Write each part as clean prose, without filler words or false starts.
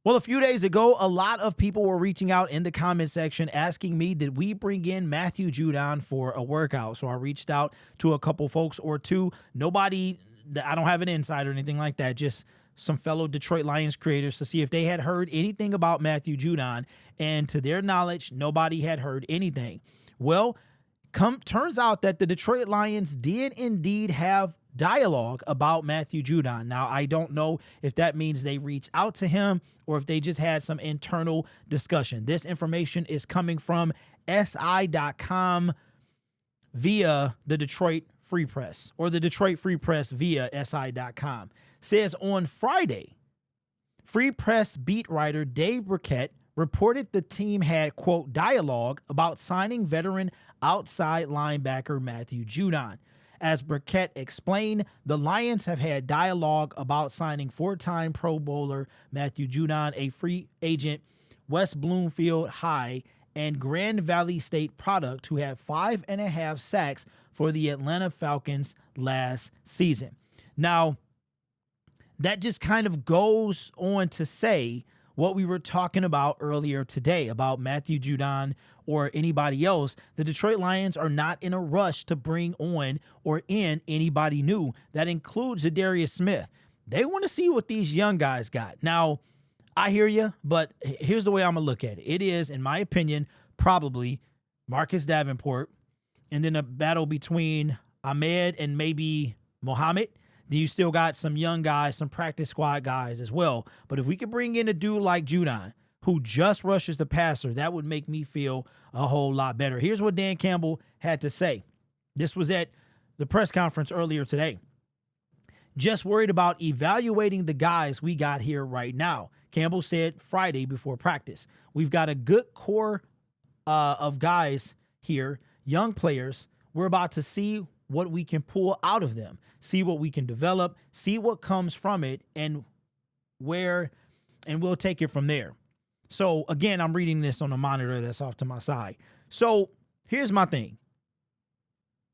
Well, a few days ago, a lot of people were reaching out in the comment section asking me, did we bring in Matthew Judon for a workout? So I reached out to a couple folks or two. Nobody, I don't have an insight or anything like that, just some fellow Detroit Lions creators to see if they had heard anything about Matthew Judon. And to their knowledge, nobody had heard anything. Well, turns out that the Detroit Lions did indeed have dialogue about Matthew Judon. Now, I don't know if that means they reached out to him or if they just had some internal discussion. This information is coming from SI.com via the Detroit Free Press, or the Detroit Free Press via SI.com. Says on Friday, Free Press beat writer Dave Burkett reported the team had, quote, dialogue about signing veteran outside linebacker Matthew Judon. As Burkett explained, the Lions have had dialogue about signing four-time Pro Bowler Matthew Judon, a free agent West Bloomfield High and Grand Valley State product who had 5.5 sacks for the Atlanta Falcons last season. Now, that just kind of goes on to say what we were talking about earlier today about Matthew Judon or anybody else. The Detroit Lions are not in a rush to bring on or in anybody new. That includes Zadarius Smith. They want to see what these young guys got. Now, I hear you, but here's the way I'm going to look at it. It is, in my opinion, probably Marcus Davenport, and then a battle between Ahmed and maybe Mohammed. Then you still got some young guys, some practice squad guys as well. But if we could bring in a dude like Judon, who just rushes the passer, that would make me feel a whole lot better. Here's what Dan Campbell had to say. This was at the press conference earlier today. Just worried about evaluating the guys we got here right now. Campbell said Friday before practice. We've got a good core of guys here, young players. We're about to see what we can pull out of them, see what we can develop, see what comes from it, and we'll take it from there. So again, I'm reading this on a monitor that's off to my side. So here's my thing.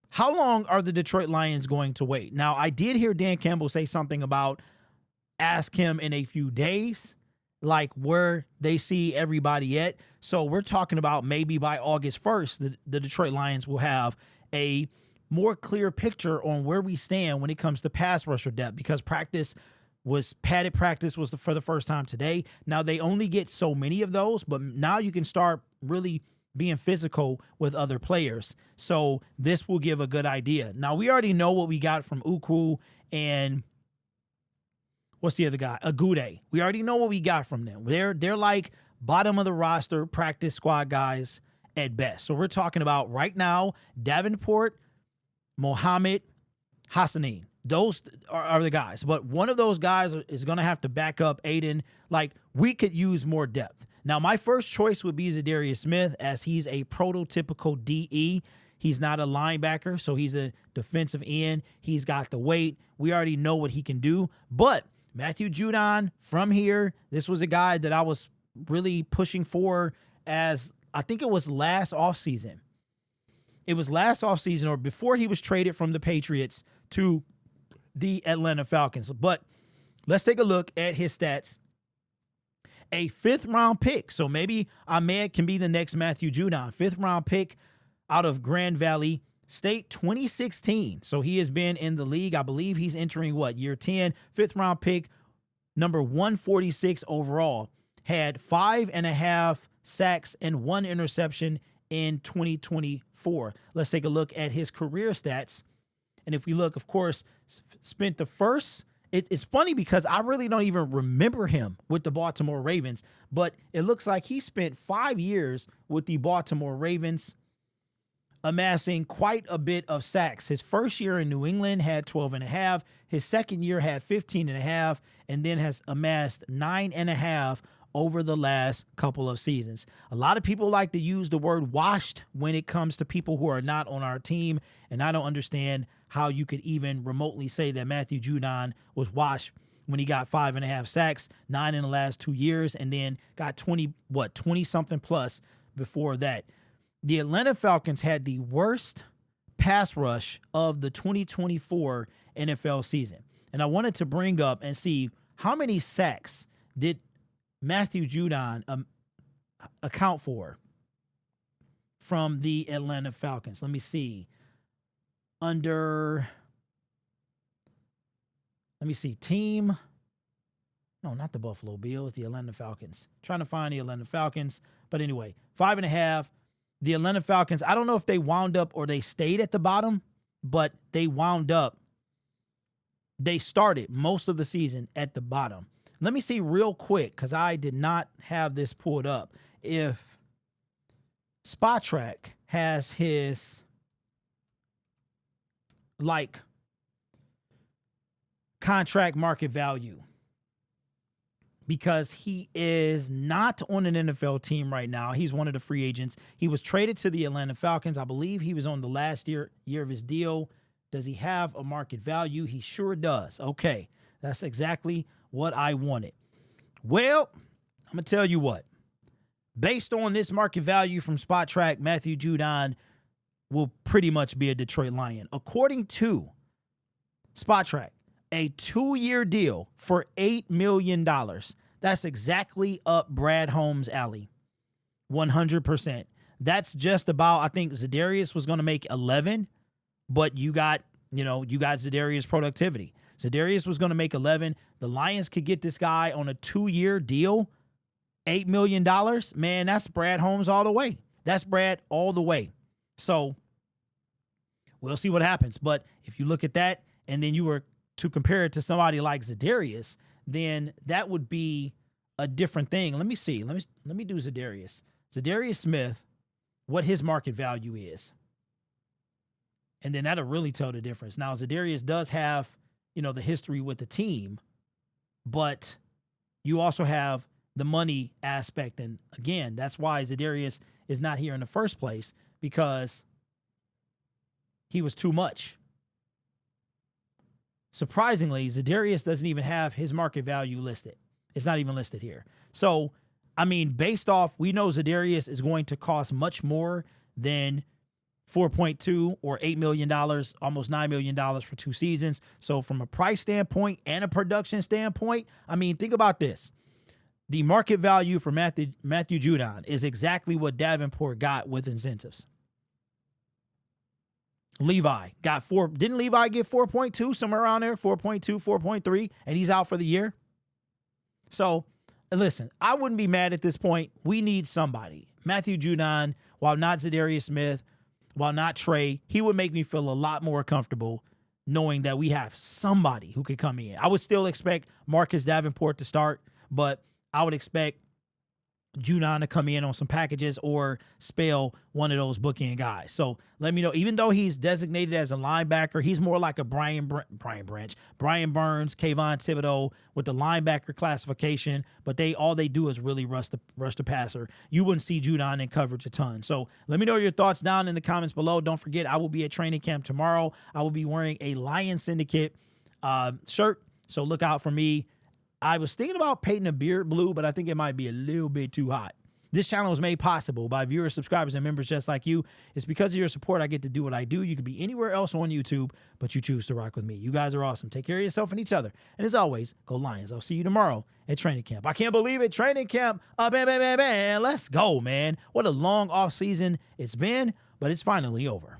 How long are the Detroit Lions going to wait? Now, I did hear Dan Campbell say something about ask him in a few days, like where they see everybody at. So we're talking about maybe by August 1st, the Detroit Lions will have a more clear picture on where we stand when it comes to pass rusher depth, because padded practice was for the first time today. Now they only get so many of those, but now you can start really being physical with other players. So this will give a good idea. Now we already know what we got from Uku and what's the other guy? Agude. We already know what we got from them. They're like bottom of the roster practice squad guys at best. So we're talking about right now Davenport, Mohammed, Hassanin. Those are the guys. But one of those guys is going to have to back up Aiden. Like, we could use more depth. Now, my first choice would be Zadarius Smith, as he's a prototypical DE. He's not a linebacker, so he's a defensive end. He's got the weight. We already know what he can do. But Matthew Judon, from here, this was a guy that I was really pushing for as, I think it was last offseason. It was last offseason or before he was traded from the Patriots to the Atlanta Falcons. But let's take a look at his stats. A 5th-round pick. So maybe Ahmed can be the next Matthew Judon. 5th-round pick out of Grand Valley State, 2016. So he has been in the league. I believe he's entering, year 10. 5th-round pick, number 146 overall. Had 5.5 sacks and 1 interception in 2024. Let's take a look at his career stats. And if we look, of course, spent the first, it's funny because I really don't even remember him with the Baltimore Ravens, but it looks like he spent 5 years with the Baltimore Ravens, amassing quite a bit of sacks. His first year in New England had 12.5. His second year had 15.5, and then has amassed 9.5 over the last couple of seasons. A lot of people like to use the word washed when it comes to people who are not on our team, and I don't understand how you could even remotely say that Matthew Judon was washed when he got 5.5 sacks, 9 in the last 2 years, and then got 20-something plus before that. The Atlanta Falcons had the worst pass rush of the 2024 NFL season. And I wanted to bring up and see how many sacks did Matthew Judon account for from the Atlanta Falcons? Let me see. Team. No, not the Buffalo Bills, the Atlanta Falcons. Trying to find the Atlanta Falcons. But anyway, 5.5. The Atlanta Falcons, I don't know if they wound up or they stayed at the bottom, but they started most of the season at the bottom. Let me see real quick, because I did not have this pulled up, if Spotrac has his, contract market value. Because he is not on an NFL team right now. He's one of the free agents. He was traded to the Atlanta Falcons. I believe he was on the last year of his deal. Does he have a market value? He sure does. Okay, that's exactly what I wanted. Well, I'm going to tell you what. Based on this market value from Spotrac, Matthew Judon will pretty much be a Detroit Lion. According to Spotrac, a 2-year deal for $8 million. That's exactly up Brad Holmes' alley. 100%. That's just about, I think Zadarius was going to make 11, but you got Zadarius' productivity. Zadarius was going to make 11. The Lions could get this guy on a 2-year deal, $8 million. Man, that's Brad Holmes all the way. That's Brad all the way. So we'll see what happens. But if you look at that and then you were to compare it to somebody like Zadarius, then that would be a different thing. Let me see. Let me do Zadarius. Zadarius Smith, what his market value is. And then that'll really tell the difference. Now, Zadarius does have, the history with the team, but you also have the money aspect. And again, that's why Zadarius is not here in the first place, because he was too much. Surprisingly, Zadarius doesn't even have his market value listed. It's not even listed here. So, based off, we know Zadarius is going to cost much more than 4.2 or $8 million, almost $9 million for 2 seasons. So from a price standpoint and a production standpoint, think about this. The market value for Matthew Judon is exactly what Davenport got with incentives. Levi got 4. Didn't Levi get 4.2, somewhere around there? 4.2, 4.3, and he's out for the year. So, listen, I wouldn't be mad at this point. We need somebody. Matthew Judon, while not Zadarius Smith, while not Trey, he would make me feel a lot more comfortable knowing that we have somebody who could come in. I would still expect Marcus Davenport to start, but I would expect Judon to come in on some packages or spell one of those bookend guys. So let me know. Even though he's designated as a linebacker, he's more like a Brian Burns, Kayvon Thibodeau with the linebacker classification. But all they do is really rush the passer. You wouldn't see Judon in coverage a ton. So let me know your thoughts down in the comments below. Don't forget, I will be at training camp tomorrow. I will be wearing a Lions Syndicate shirt. So look out for me. I was thinking about painting a beard blue, but I think it might be a little bit too hot. This channel was made possible by viewers, subscribers, and members just like you. It's because of your support I get to do what I do. You could be anywhere else on YouTube, but you choose to rock with me. You guys are awesome. Take care of yourself and each other. And as always, go Lions. I'll see you tomorrow at training camp. I can't believe it. Training camp. Let's go, man. What a long off season it's been, but it's finally over.